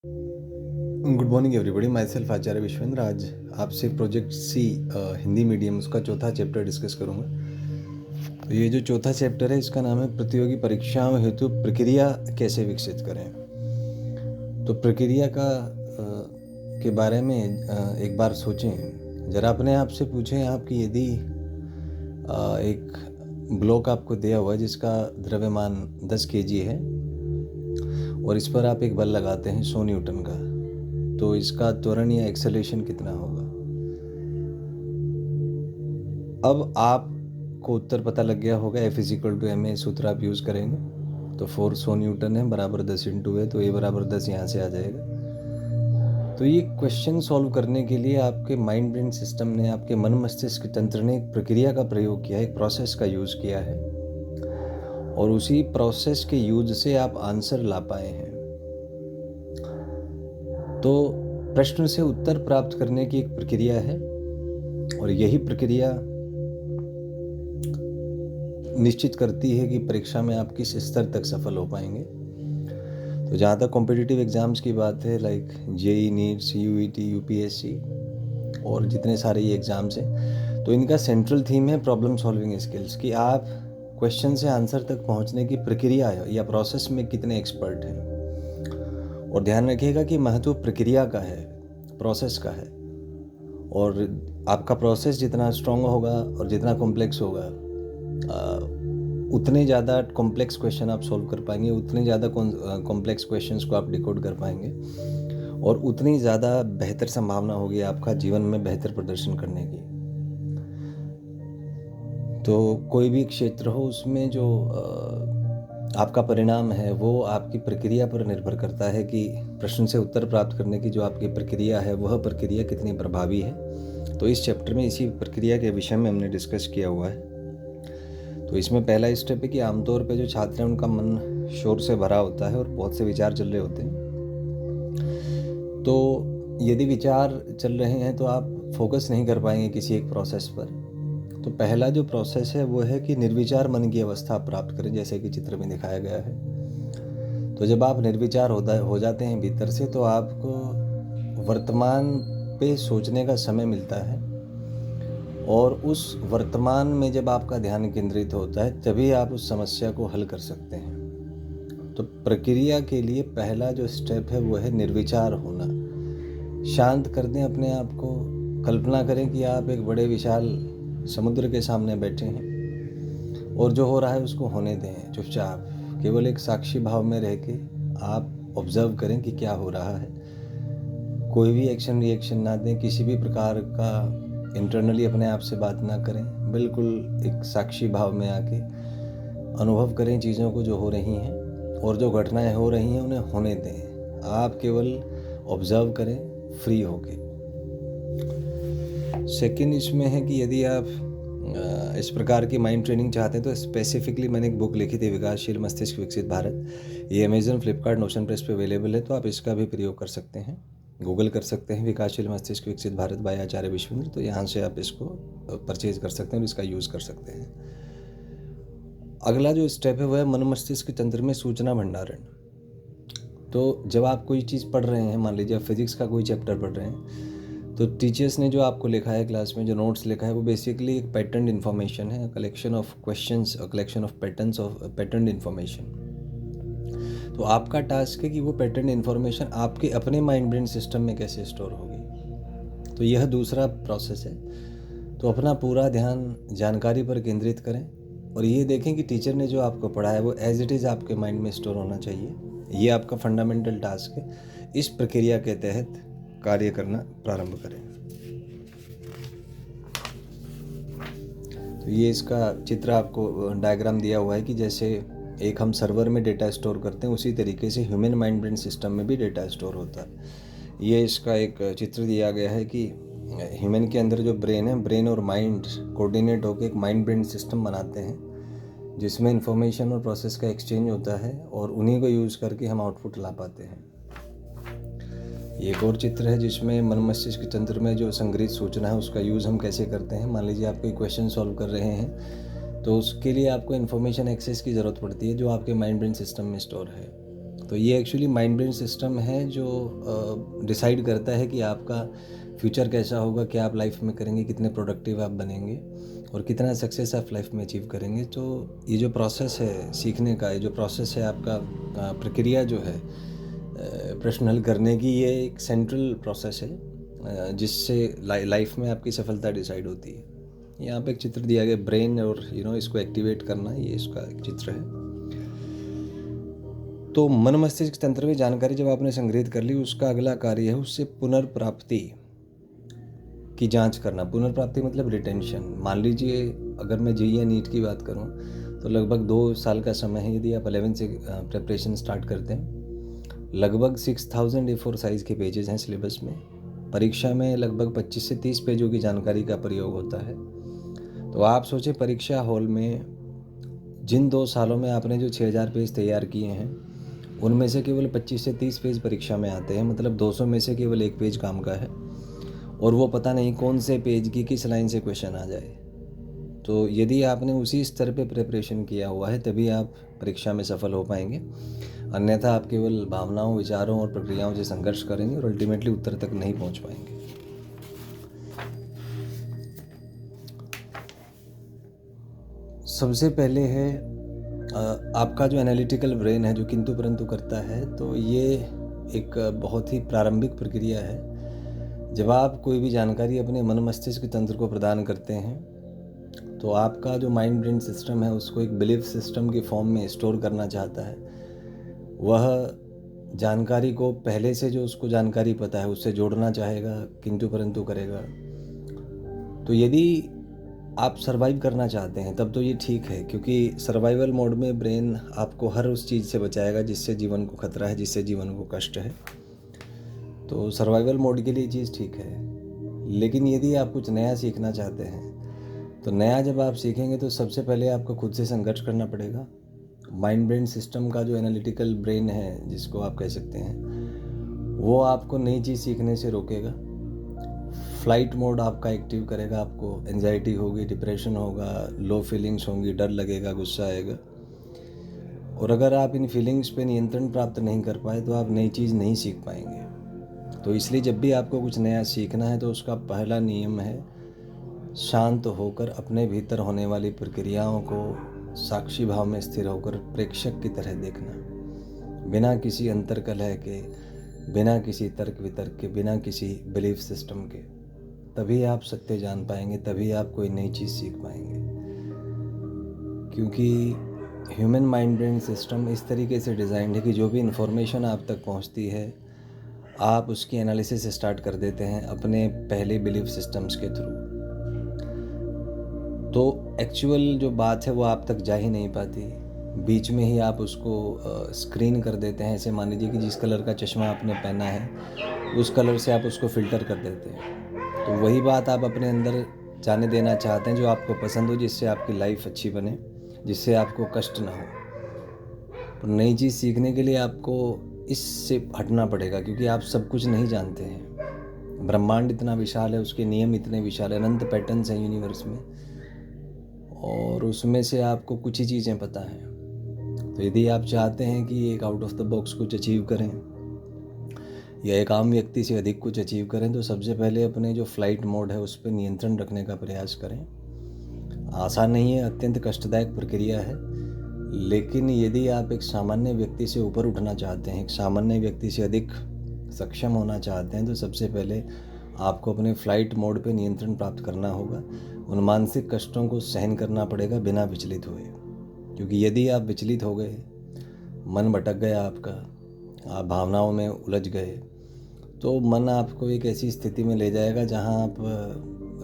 Good morning everybody, myself Acharya Vishvendra. आज आपसे project सी Hindi medium उसका चौथा चैप्टर डिस्कस करूँगा। तो ये जो चौथा चैप्टर है इसका नाम है प्रतियोगी परीक्षाओं हेतु प्रक्रिया कैसे विकसित करें। तो प्रक्रिया के बारे में एक बार सोचें जरा, अपने आप से पूछें आपकी यदि एक ब्लॉक आपको दिया हुआ है जिसका द्रव्यमान 10 kg है और इस पर आप एक बल लगाते हैं 100 न्यूटन का, तो इसका त्वरण या एक्सेलरेशन कितना होगा। अब आपको उत्तर पता लग गया होगा। F=ma सूत्र आप यूज़ करेंगे तो 100 न्यूटन है बराबर 10 इंटू है, तो a बराबर 10 यहाँ से आ जाएगा। तो ये क्वेश्चन सॉल्व करने के लिए आपके माइंड ब्रेन सिस्टम ने, आपके मन मस्तिष्क तंत्र ने एक प्रक्रिया का प्रयोग किया है, एक प्रोसेस का यूज़ किया है और उसी प्रोसेस के यूज से आप आंसर ला पाए हैं। तो प्रश्न से उत्तर प्राप्त करने की एक प्रक्रिया है और यही प्रक्रिया निश्चित करती है कि परीक्षा में आप किस स्तर तक सफल हो पाएंगे। तो जहाँ तक कॉम्पिटिटिव एग्ज़ाम्स की बात है, like JEE, NEET, CUET, UPSC और जितने सारे ये एग्ज़ाम्स हैं, तो इनका सेंट्रल थीम है प्रॉब्लम सॉल्विंग स्किल्स, कि आप क्वेश्चन से आंसर तक पहुँचने की प्रक्रिया या प्रोसेस में कितने एक्सपर्ट हैं। और ध्यान रखिएगा कि महत्व प्रक्रिया का है, प्रोसेस का है। और आपका प्रोसेस जितना स्ट्रॉन्ग होगा और जितना कॉम्प्लेक्स होगा, उतने ज़्यादा कॉम्प्लेक्स क्वेश्चन आप सॉल्व कर पाएंगे, उतने ज़्यादा कॉम्प्लेक्स क्वेश्चंस को आप डिकोड कर पाएंगे और उतनी ज़्यादा बेहतर संभावना होगी आपका जीवन में बेहतर प्रदर्शन करने की। तो कोई भी क्षेत्र हो, उसमें जो आपका परिणाम है वो आपकी प्रक्रिया पर निर्भर करता है कि प्रश्न से उत्तर प्राप्त करने की जो आपकी प्रक्रिया है वह प्रक्रिया कितनी प्रभावी है। तो इस चैप्टर में इसी प्रक्रिया के विषय में हमने डिस्कस किया हुआ है। तो इसमें पहला स्टेप है कि आमतौर पे जो छात्र हैं उनका मन शोर से भरा होता है और बहुत से विचार चल रहे होते हैं। तो यदि विचार चल रहे हैं तो आप फोकस नहीं कर पाएंगे किसी एक प्रोसेस पर। तो पहला जो प्रोसेस है वो है कि निर्विचार मन की अवस्था प्राप्त करें, जैसे कि चित्र में दिखाया गया है। तो जब आप निर्विचार हो जाते हैं भीतर से, तो आपको वर्तमान पे सोचने का समय मिलता है और उस वर्तमान में जब आपका ध्यान केंद्रित होता है तभी आप उस समस्या को हल कर सकते हैं। तो प्रक्रिया के लिए पहला जो स्टेप है वो है निर्विचार होना। शांत कर दें अपने आप को। कल्पना करें कि आप एक बड़े विशाल समुद्र के सामने बैठे हैं और जो हो रहा है उसको होने दें चुपचाप। केवल एक साक्षी भाव में रह के आप ऑब्जर्व करें कि क्या हो रहा है। कोई भी एक्शन रिएक्शन ना दें, किसी भी प्रकार का इंटरनली अपने आप से बात ना करें। बिल्कुल एक साक्षी भाव में आके अनुभव करें चीज़ों को जो हो रही हैं, और जो घटनाएं हो रही हैं उन्हें होने दें। आप केवल ऑब्जर्व करें फ्री होके। सेकंड इसमें है कि यदि आप इस प्रकार की माइंड ट्रेनिंग चाहते हैं तो स्पेसिफिकली मैंने एक बुक लिखी थी, विकासशील मस्तिष्क विकसित भारत। ये अमेजन, फ्लिपकार्ट, नोशन प्रेस पे अवेलेबल है, तो आप इसका भी प्रयोग कर सकते हैं। गूगल कर सकते हैं विकासशील मस्तिष्क विकसित भारत बाय आचार्य विश्वेंद्र, तो यहाँ से आप इसको परचेज कर सकते हैं और इसका यूज़ कर सकते हैं। अगला जो स्टेप है वह है मन मस्तिष्क तंत्र में सूचना भंडारण। तो जब आप कोई चीज़ पढ़ रहे हैं, मान लीजिए आप फिजिक्स का कोई चैप्टर पढ़ रहे हैं, तो टीचर्स ने जो आपको लिखा है क्लास में, जो नोट्स लिखा है, वो बेसिकली एक पैटर्न इन्फॉर्मेशन है, collection of questions, collection of patterns of pattern information. तो आपका टास्क है कि वो पैटर्न इन्फॉर्मेशन आपके अपने माइंड ब्रेन सिस्टम में कैसे स्टोर होगी। तो यह दूसरा प्रोसेस है। तो अपना पूरा ध्यान जानकारी पर केंद्रित करें और ये देखें कि टीचर ने जो आपको पढ़ाया वो एज इट इज़ आपके माइंड में स्टोर होना चाहिए। ये आपका फंडामेंटल टास्क है। इस प्रक्रिया के तहत कार्य करना प्रारंभ करें। तो ये इसका चित्र आपको डायग्राम दिया हुआ है कि जैसे एक हम सर्वर में डेटा स्टोर करते हैं, उसी तरीके से ह्यूमन माइंड ब्रेन सिस्टम में भी डेटा स्टोर होता है। ये इसका एक चित्र दिया गया है कि ह्यूमन के अंदर जो ब्रेन है, ब्रेन और माइंड कोऑर्डिनेट होकर एक माइंड ब्रेन सिस्टम बनाते हैं, जिसमें इंफॉर्मेशन और प्रोसेस का एक्सचेंज होता है और उन्हीं को यूज़ करके हम आउटपुट ला पाते हैं। एक और चित्र है जिसमें मन मस्तिष्क तंत्र में जो संग्रहित सूचना है उसका यूज़ हम कैसे करते हैं। मान लीजिए आप कोई क्वेश्चन सॉल्व कर रहे हैं, तो उसके लिए आपको इन्फॉर्मेशन एक्सेस की ज़रूरत पड़ती है जो आपके माइंड ब्रेन सिस्टम में स्टोर है। तो ये एक्चुअली माइंड ब्रेन सिस्टम है जो डिसाइड करता है कि आपका फ्यूचर कैसा होगा, क्या आप लाइफ में करेंगे, कितने प्रोडक्टिव आप बनेंगे और कितना सक्सेस आप लाइफ में अचीव करेंगे। तो ये जो प्रोसेस है सीखने का, ये जो प्रोसेस है आपका प्रक्रिया जो है प्रश्न हल करने की, ये एक सेंट्रल प्रोसेस है जिससे लाइफ में आपकी सफलता डिसाइड होती है। यहाँ पे एक चित्र दिया गया ब्रेन और इसको एक्टिवेट करना, ये इसका एक चित्र है। तो मन मस्तिष्क तंत्र में जानकारी जब आपने संग्रहित कर ली, उसका अगला कार्य है उससे पुनर्प्राप्ति की जांच करना। पुनर्प्राप्ति मतलब रिटेंशन। मान लीजिए अगर मैं जेईई या नीट की बात करूं तो लगभग 2 साल का समय है। यदि आप 11 से प्रिपरेशन स्टार्ट करते हैं, लगभग 6000 A4 साइज़ के पेजेस हैं सिलेबस में। परीक्षा में लगभग 25 से 30 पेजों की जानकारी का प्रयोग होता है। तो आप सोचें, परीक्षा हॉल में जिन 2 सालों में आपने जो 6000 पेज तैयार किए हैं, उनमें से केवल 25 से 30 पेज परीक्षा में आते हैं। मतलब 200 में से केवल 1 पेज काम का है, और वो पता नहीं कौन से पेज की किस लाइन से क्वेश्चन आ जाए। तो यदि आपने उसी स्तर पे प्रिपरेशन किया हुआ है, तभी आप परीक्षा में सफल हो पाएंगे। अन्यथा आप केवल भावनाओं, विचारों और प्रक्रियाओं से संघर्ष करेंगे और अल्टीमेटली उत्तर तक नहीं पहुंच पाएंगे। सबसे पहले है आपका जो एनालिटिकल ब्रेन है, जो किंतु परंतु करता है। तो ये एक बहुत ही प्रारंभिक प्रक्रिया है। जब आप कोई भी जानकारी अपने मन मस्तिष्क तंत्र को प्रदान करते हैं, तो आपका जो माइंड ब्रेन सिस्टम है उसको एक बिलीफ सिस्टम के फॉर्म में स्टोर करना चाहता है। वह जानकारी को पहले से जो उसको जानकारी पता है उससे जोड़ना चाहेगा, किंतु परंतु करेगा। तो यदि आप सर्वाइव करना चाहते हैं तब तो ये ठीक है, क्योंकि सर्वाइवल मोड में ब्रेन आपको हर उस चीज़ से बचाएगा जिससे जीवन को खतरा है, जिससे जीवन को कष्ट है। तो सर्वाइवल मोड के लिए चीज़ ठीक है। लेकिन यदि आप कुछ नया सीखना चाहते हैं, तो नया जब आप सीखेंगे तो सबसे पहले आपको खुद से संघर्ष करना पड़ेगा। माइंड ब्रेन सिस्टम का जो एनालिटिकल ब्रेन है, जिसको आप कह सकते हैं, वो आपको नई चीज़ सीखने से रोकेगा। फ्लाइट मोड आपका एक्टिव करेगा, आपको एंजाइटी होगी, डिप्रेशन होगा, लो फीलिंग्स होंगी, डर लगेगा, गुस्सा आएगा। और अगर आप इन फीलिंग्स पे नियंत्रण प्राप्त नहीं कर पाए तो आप नई चीज़ नहीं सीख पाएंगे। तो इसलिए जब भी आपको कुछ नया सीखना है तो उसका पहला नियम है शांत होकर अपने भीतर होने वाली प्रक्रियाओं को साक्षी भाव में स्थिर होकर प्रेक्षक की तरह देखना, बिना किसी अंतर्कलह के, बिना किसी तर्क वितर्क के, बिना किसी बिलीफ सिस्टम के। तभी आप सत्य जान पाएंगे, तभी आप कोई नई चीज़ सीख पाएंगे। क्योंकि ह्यूमन माइंड ब्रेन सिस्टम इस तरीके से डिज़ाइंड है कि जो भी इन्फॉर्मेशन आप तक पहुंचती है, आप उसकी एनालिसिस स्टार्ट कर देते हैं अपने पहले बिलीफ सिस्टम्स के थ्रू। तो एक्चुअल जो बात है वो आप तक जा ही नहीं पाती, बीच में ही आप उसको स्क्रीन कर देते हैं। ऐसे मान लीजिए कि जिस कलर का चश्मा आपने पहना है उस कलर से आप उसको फ़िल्टर कर देते हैं। तो वही बात आप अपने अंदर जाने देना चाहते हैं जो आपको पसंद हो, जिससे आपकी लाइफ अच्छी बने, जिससे आपको कष्ट ना हो। तो नई चीज़ सीखने के लिए आपको इससे हटना पड़ेगा, क्योंकि आप सब कुछ नहीं जानते हैं। ब्रह्मांड इतना विशाल है, उसके नियम इतने विशाल है, अनंत पैटर्न्स हैं यूनिवर्स में, और उसमें से आपको कुछ ही चीज़ें पता हैं। तो यदि आप चाहते हैं कि एक आउट ऑफ द बॉक्स कुछ अचीव करें या एक आम व्यक्ति से अधिक कुछ अचीव करें, तो सबसे पहले अपने जो फ्लाइट मोड है उस पर नियंत्रण रखने का प्रयास करें। आसान नहीं है, अत्यंत कष्टदायक प्रक्रिया है। लेकिन यदि आप एक सामान्य व्यक्ति से ऊपर उठना चाहते हैं, एक सामान्य व्यक्ति से अधिक सक्षम होना चाहते हैं, तो सबसे पहले आपको अपने फ्लाइट मोड पे नियंत्रण प्राप्त करना होगा। उन मानसिक कष्टों को सहन करना पड़ेगा बिना विचलित हुए, क्योंकि यदि आप विचलित हो गए, मन भटक गया आपका, आप भावनाओं में उलझ गए, तो मन आपको एक ऐसी स्थिति में ले जाएगा जहां आप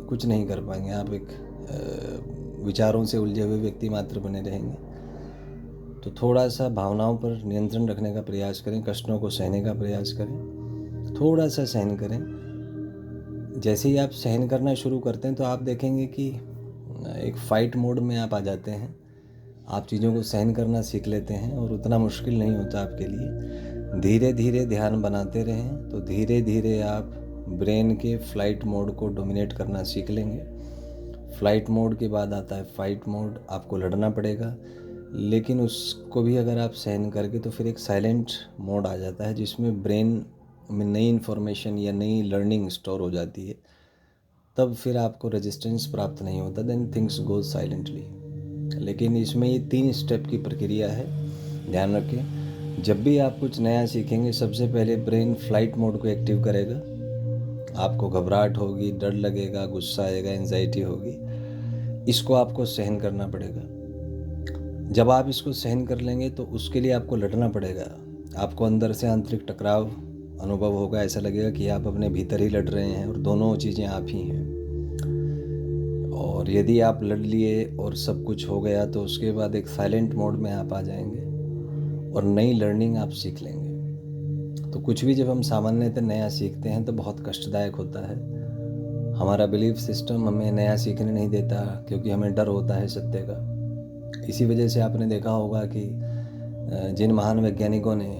कुछ नहीं कर पाएंगे। आप एक विचारों से उलझे हुए व्यक्ति मात्र बने रहेंगे। तो थोड़ा सा भावनाओं पर नियंत्रण रखने का प्रयास करें, कष्टों को सहने का प्रयास करें, थोड़ा सा सहन करें। जैसे ही आप सहन करना शुरू करते हैं तो आप देखेंगे कि एक फ़ाइट मोड में आप आ जाते हैं। आप चीज़ों को सहन करना सीख लेते हैं और उतना मुश्किल नहीं होता आपके लिए। धीरे धीरे ध्यान बनाते रहें तो धीरे धीरे आप ब्रेन के फ़्लाइट मोड को डोमिनेट करना सीख लेंगे। फ़्लाइट मोड के बाद आता है फ़ाइट मोड। आपको लड़ना पड़ेगा, लेकिन उसको भी अगर आप सहन करके तो फिर एक साइलेंट मोड आ जाता है जिसमें ब्रेन में नई इन्फॉर्मेशन या नई लर्निंग स्टोर हो जाती है। तब फिर आपको रेजिस्टेंस प्राप्त नहीं होता, देन थिंग्स गो साइलेंटली। लेकिन इसमें ये 3 स्टेप की प्रक्रिया है, ध्यान रखें। जब भी आप कुछ नया सीखेंगे सबसे पहले ब्रेन फ्लाइट मोड को एक्टिव करेगा। आपको घबराहट होगी, डर लगेगा, गुस्सा आएगा, एंजाइटी होगी। इसको आपको सहन करना पड़ेगा। जब आप इसको सहन कर लेंगे तो उसके लिए आपको लड़ना पड़ेगा। आपको अंदर से आंतरिक टकराव अनुभव होगा, ऐसा लगेगा कि आप अपने भीतर ही लड़ रहे हैं और दोनों चीज़ें आप ही हैं। और यदि आप लड़ लिए और सब कुछ हो गया तो उसके बाद एक साइलेंट मोड में आप आ जाएंगे और नई लर्निंग आप सीख लेंगे। तो कुछ भी जब हम सामान्यतः नया सीखते हैं तो बहुत कष्टदायक होता है। हमारा बिलीफ सिस्टम हमें नया सीखने नहीं देता क्योंकि हमें डर होता है सत्य का। इसी वजह से आपने देखा होगा कि जिन महान वैज्ञानिकों ने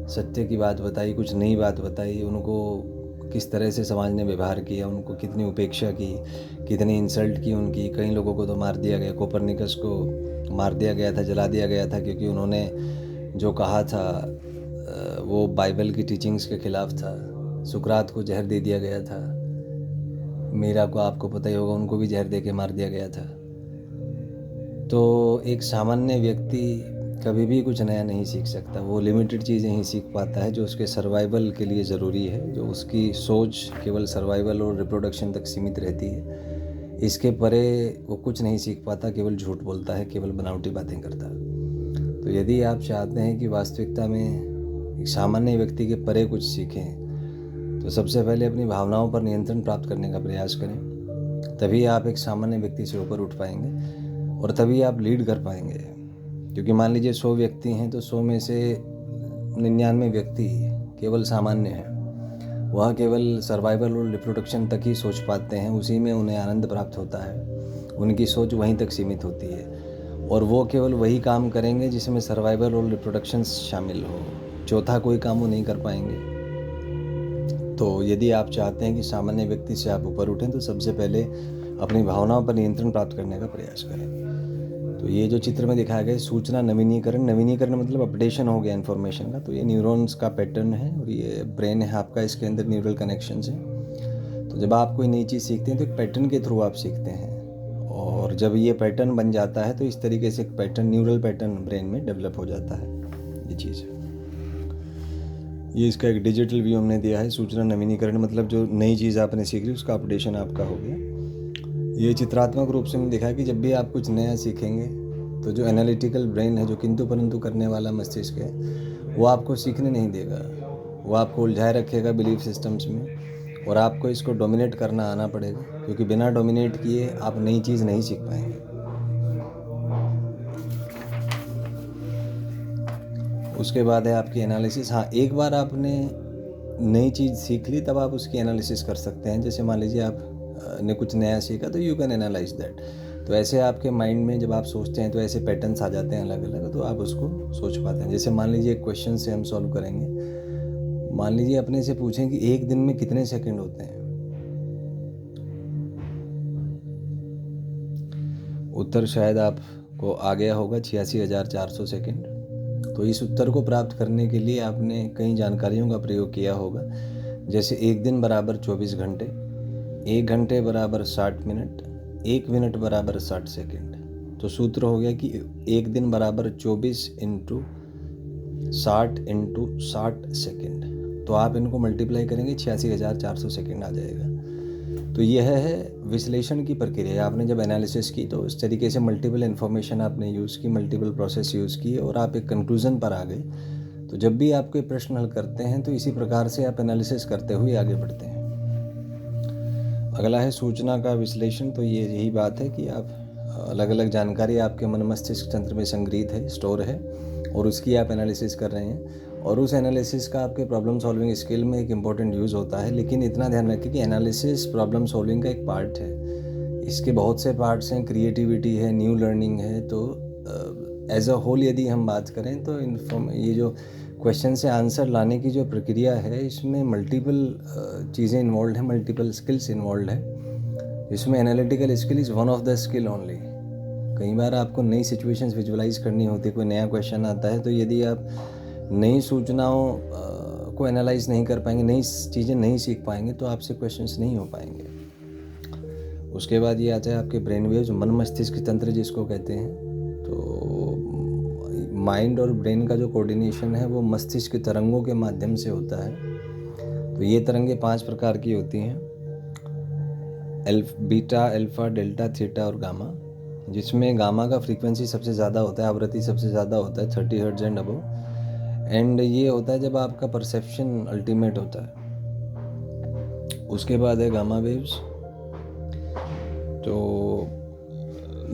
सत्य की बात बताई, कुछ नई बात बताई, उनको किस तरह से समाज ने व्यवहार किया, उनको कितनी उपेक्षा की, कितनी इंसल्ट की उनकी। कई लोगों को तो मार दिया गया। कोपरनिकस को मार दिया गया था, जला दिया गया था क्योंकि उन्होंने जो कहा था वो बाइबल की टीचिंग्स के खिलाफ था। सुकरात को जहर दे दिया गया था। मीरा को आपको पता ही होगा, उनको भी जहर दे के मार दिया गया था। तो एक सामान्य व्यक्ति कभी भी कुछ नया नहीं सीख सकता। वो लिमिटेड चीज़ें ही सीख पाता है जो उसके सर्वाइवल के लिए ज़रूरी है, जो उसकी सोच केवल सर्वाइवल और रिप्रोडक्शन तक सीमित रहती है। इसके परे वो कुछ नहीं सीख पाता, केवल झूठ बोलता है, केवल बनावटी बातें करता है। तो यदि आप चाहते हैं कि वास्तविकता में एक सामान्य व्यक्ति के परे कुछ सीखें तो सबसे पहले अपनी भावनाओं पर नियंत्रण प्राप्त करने का प्रयास करें। तभी आप एक सामान्य व्यक्ति से ऊपर उठ पाएंगे और तभी आप लीड कर पाएंगे। क्योंकि मान लीजिए 100 व्यक्ति हैं तो 100 में से 99 व्यक्ति केवल सामान्य हैं। वह केवल सर्वाइवल और रिप्रोडक्शन तक ही सोच पाते हैं, उसी में उन्हें आनंद प्राप्त होता है। उनकी सोच वहीं तक सीमित होती है और वो केवल वही काम करेंगे जिसमें सर्वाइवल और रिप्रोडक्शन शामिल हो। चौथा कोई काम वो नहीं कर पाएंगे। तो यदि आप चाहते हैं कि सामान्य व्यक्ति से आप ऊपर उठें तो सबसे पहले अपनी भावनाओं पर नियंत्रण प्राप्त करने का प्रयास करें। तो ये जो चित्र में दिखाया गया सूचना नवीनीकरण, नवीनीकरण मतलब अपडेशन हो गया इन्फॉर्मेशन का। तो ये न्यूरॉन्स का पैटर्न है और ये ब्रेन है आपका, इसके अंदर न्यूरल कनेक्शंस हैं। तो जब आप कोई नई चीज़ सीखते हैं तो एक पैटर्न के थ्रू आप सीखते हैं और जब ये पैटर्न बन जाता है तो इस तरीके से एक पैटर्न, न्यूरल पैटर्न ब्रेन में डेवलप हो जाता है। ये चीज़ ये इसका एक डिजिटल व्यू हमने दिया है। सूचना नवीनीकरण मतलब जो नई चीज़ आपने सीख ली उसका अपडेशन आपका हो गया। ये चित्रात्मक रूप से हमने देखा कि जब भी आप कुछ नया सीखेंगे तो जो एनालिटिकल ब्रेन है, जो किंतु परंतु करने वाला मस्तिष्क है, वो आपको सीखने नहीं देगा। वो आपको उलझाए रखेगा बिलीफ सिस्टम्स में और आपको इसको डोमिनेट करना आना पड़ेगा, क्योंकि बिना डोमिनेट किए आप नई चीज़ नहीं सीख पाएंगे। उसके बाद है आपकी एनालिसिस। हाँ, एक बार आपने नई चीज़ सीख ली तब आप उसकी एनालिसिस कर सकते हैं। जैसे मान लीजिए आप ने कुछ नया सीखा तो यू कैन एनालाइज दैट। तो ऐसे आपके माइंड में जब आप सोचते हैं तो ऐसे पैटर्न्स आ जाते हैं अलग अलग, तो आप उसको सोच पाते हैं। जैसे मान लीजिए एक क्वेश्चन से हम सॉल्व करेंगे। मान लीजिए अपने से पूछें कि एक दिन में कितने सेकंड होते हैं। उत्तर शायद आपको आ गया होगा 86,400 सेकंड। तो इस उत्तर को प्राप्त करने के लिए आपने कई जानकारियों का प्रयोग किया होगा। जैसे एक दिन बराबर 24 घंटे, 1 घंटे बराबर 60 मिनट, 1 मिनट बराबर 60 सेकंड। तो सूत्र हो गया कि एक दिन बराबर 24 इंटू 60 इंटू 60 सेकेंड। तो आप इनको मल्टीप्लाई करेंगे 86,400 सेकेंड आ जाएगा। तो यह है विश्लेषण की प्रक्रिया। आपने जब एनालिसिस की तो इस तरीके से मल्टीपल इन्फॉर्मेशन आपने यूज़ की, मल्टीपल प्रोसेस यूज़ की और आप एक कंक्लूज़न पर आ गए। तो जब भी आप कोई प्रश्न हल करते हैं तो इसी प्रकार से आप एनालिसिस करते हुए आगे बढ़ते हैं। अगला है सूचना का विश्लेषण। तो ये यही बात है कि आप अलग अलग जानकारी आपके मन मस्तिष्क तंत्र में संग्रहित है, स्टोर है और उसकी आप एनालिसिस कर रहे हैं और उस एनालिसिस का आपके प्रॉब्लम सॉल्विंग स्किल में एक इम्पॉर्टेंट यूज़ होता है। लेकिन इतना ध्यान रखिए कि एनालिसिस प्रॉब्लम सॉल्विंग का एक पार्ट है, इसके बहुत से पार्ट्स हैं। क्रिएटिविटी है, न्यू लर्निंग है। तो एज अ होल यदि हम बात करें तो ये जो क्वेश्चन से आंसर लाने की जो प्रक्रिया है इसमें मल्टीपल चीज़ें इन्वॉल्व हैं, मल्टीपल स्किल्स इन्वॉल्व है। इसमें analytical skill is one of the skill only. कई बार आपको नई सिचुएशंस विजुअलाइज करनी होती है, कोई नया क्वेश्चन आता है, तो यदि आप नई सूचनाओं को एनालाइज नहीं कर पाएंगे, नई चीज़ें नहीं सीख पाएंगे, तो आपसे क्वेश्चंस नहीं हो पाएंगे। उसके बाद ये आता है आपके ब्रेन वेव्स, मन मस्तिष्क तंत्र जिसको कहते हैं। तो माइंड और ब्रेन का जो कोऑर्डिनेशन है वो मस्तिष्क तरंगों के माध्यम से होता है। तो ये तरंगे 5 प्रकार की होती हैं, बीटा, अल्फा, डेल्टा, थीटा और गामा, जिसमें गामा का फ्रीक्वेंसी सबसे ज़्यादा होता है, आवृत्ति सबसे ज़्यादा होता है 30 हर्ट्ज एंड अबव। एंड ये होता है जब आपका परसेप्शन अल्टीमेट होता है। उसके बाद है गामा वेव्स। तो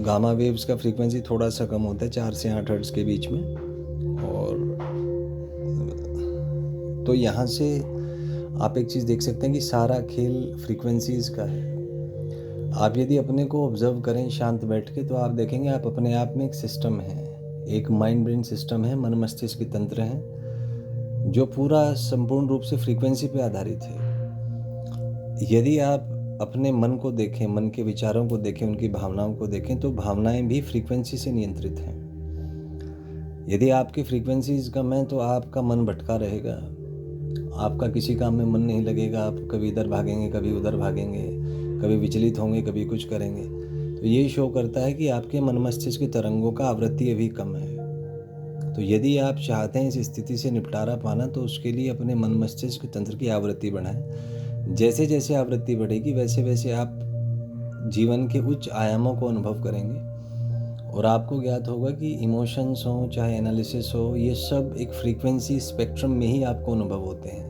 गामा वेव्स का फ्रीक्वेंसी थोड़ा सा कम होता है, 4 से 8 हर्ट्ज के बीच में। और तो यहाँ से आप एक चीज़ देख सकते हैं कि सारा खेल फ्रीक्वेंसीज़ का है। आप यदि अपने को ऑब्जर्व करें शांत बैठ के, तो आप देखेंगे आप अपने आप में एक सिस्टम है, एक माइंड ब्रेन सिस्टम है, मन मस्तिष्क तंत्र है, जो पूरा संपूर्ण रूप से फ्रीक्वेंसी पे आधारित है। यदि आप अपने मन को देखें, मन के विचारों को देखें, उनकी भावनाओं को देखें, तो भावनाएं भी फ्रीक्वेंसी से नियंत्रित हैं। यदि आपकी फ्रीक्वेंसीज कम है तो आपका मन भटका रहेगा, आपका किसी काम में मन नहीं लगेगा, आप कभी इधर भागेंगे, कभी उधर भागेंगे, कभी विचलित होंगे, कभी कुछ करेंगे। तो ये शो करता है कि आपके मन मस्तिष्क की तरंगों का आवृत्ति अभी कम है। तो यदि आप चाहते हैं इस स्थिति से निपटारा पाना, तो उसके लिए अपने मन मस्तिष्क तंत्र की आवृत्ति बढ़ाएं। जैसे जैसे आवृत्ति बढ़ेगी वैसे वैसे आप जीवन के उच्च आयामों को अनुभव करेंगे, और आपको ज्ञात होगा कि इमोशंस हो चाहे एनालिसिस हो, ये सब एक फ्रीक्वेंसी स्पेक्ट्रम में ही आपको अनुभव होते हैं।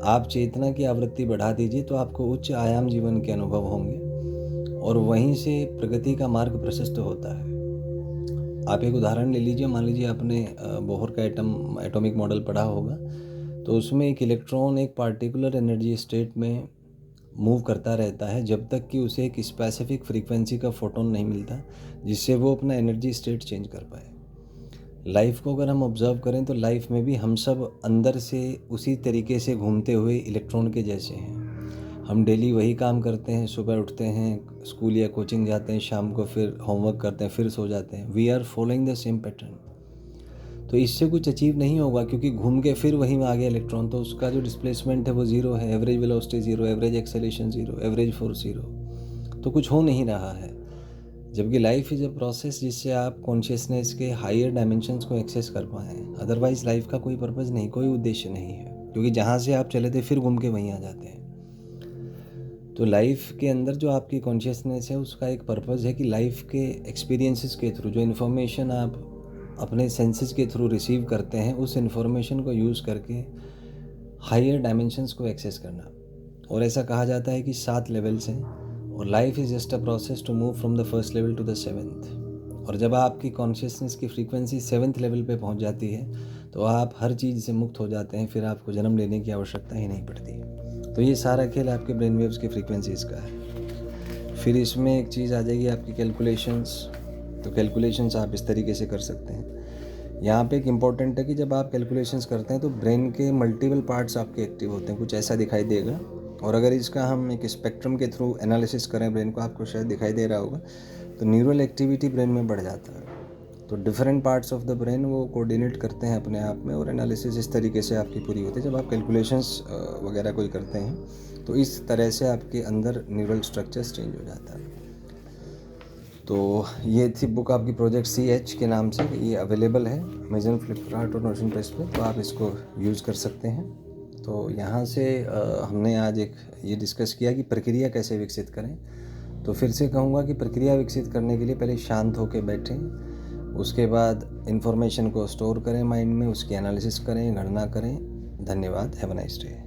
आप चेतना की आवृत्ति बढ़ा दीजिए तो आपको उच्च आयाम जीवन के अनुभव होंगे, और वहीं से प्रगति का मार्ग प्रशस्त होता है। आप एक उदाहरण ले लीजिए, मान लीजिए आपने बोहर का एटॉमिक मॉडल पढ़ा होगा, तो उसमें एक इलेक्ट्रॉन एक पार्टिकुलर एनर्जी स्टेट में मूव करता रहता है जब तक कि उसे एक स्पेसिफिक फ्रीक्वेंसी का फोटोन नहीं मिलता जिससे वो अपना एनर्जी स्टेट चेंज कर पाए। लाइफ को अगर हम ऑब्जर्व करें तो लाइफ में भी हम सब अंदर से उसी तरीके से घूमते हुए इलेक्ट्रॉन के जैसे हैं। हम डेली वही काम करते हैं, सुबह उठते हैं, स्कूल या कोचिंग जाते हैं, शाम को फिर होमवर्क करते हैं, फिर सो जाते हैं। We are following the same pattern. तो इससे कुछ अचीव नहीं होगा, क्योंकि घूम के फिर वहीं आ गया इलेक्ट्रॉन, तो उसका जो डिस्प्लेसमेंट है वो ज़ीरो है, average velocity zero, average acceleration zero, average force zero, तो कुछ हो नहीं रहा है। जबकि लाइफ इज़ अ प्रोसेस जिससे आप कॉन्शियसनेस के हायर डायमेंशंस को एक्सेस कर पाएँ। अदरवाइज़ लाइफ का कोई पर्पज़ नहीं, कोई उद्देश्य नहीं है, क्योंकि जहाँ से आप चले थे फिर घूम के वहीं आ जाते हैं। तो लाइफ के अंदर जो आपकी कॉन्शियसनेस है उसका एक पर्पज़ है कि लाइफ के एक्सपीरियंसेस के थ्रू जो इन्फॉर्मेशन आप अपने सेंसेस के थ्रू रिसीव करते हैं, उस इन्फॉर्मेशन को यूज़ करके हायर डायमेंशंस को एक्सेस करना। और ऐसा कहा जाता है कि 7 लेवल्स हैं, और life is just a process to move from the first level to the 7th। और जब आपकी कॉन्शियसनेस की फ्रीक्वेंसी 7th लेवल पे पहुंच जाती है तो आप हर चीज़ से मुक्त हो जाते हैं, फिर आपको जन्म लेने की आवश्यकता ही नहीं पड़ती। तो ये सारा खेल आपके ब्रेन वेव्स की फ्रीक्वेंसीज़ का है। फिर इसमें एक चीज़ आ जाएगी आपकी कैलकुलेशंस। तो कैलकुलेशंस आप इस तरीके से कर सकते हैं। यहाँ पे एक इम्पॉर्टेंट है कि जब आप कैलकुलेशंस करते हैं तो ब्रेन के मल्टीपल पार्ट्स आपके एक्टिव होते हैं, कुछ ऐसा दिखाई देगा। और अगर इसका हम एक स्पेक्ट्रम के थ्रू एनालिसिस करें ब्रेन को, आपको शायद दिखाई दे रहा होगा, तो न्यूरल एक्टिविटी ब्रेन में बढ़ जाता है। तो different parts of the brain वो कोऑर्डिनेट करते हैं अपने आप में, और एनालिसिस इस तरीके से आपकी पूरी होती है। जब आप कैलकुलेशंस वगैरह कोई करते हैं तो इस तरह से आपके अंदर न्यूरल स्ट्रक्चर्स चेंज हो जाता है। तो ये थी बुक आपकी प्रोजेक्ट CH के नाम से, ये अवेलेबल है अमेजन, फ्लिपकार्ट और नोशन प्रेस पे, तो आप इसको यूज़ कर सकते हैं। तो यहाँ से हमने आज एक ये डिस्कस किया कि प्रक्रिया कैसे विकसित करें। तो फिर से कहूँगा कि प्रक्रिया विकसित करने के लिए पहले शांत होकर बैठें, उसके बाद इन्फॉर्मेशन को स्टोर करें माइंड में, उसकी एनालिसिस करें, गणना करें। धन्यवाद। Have a nice day.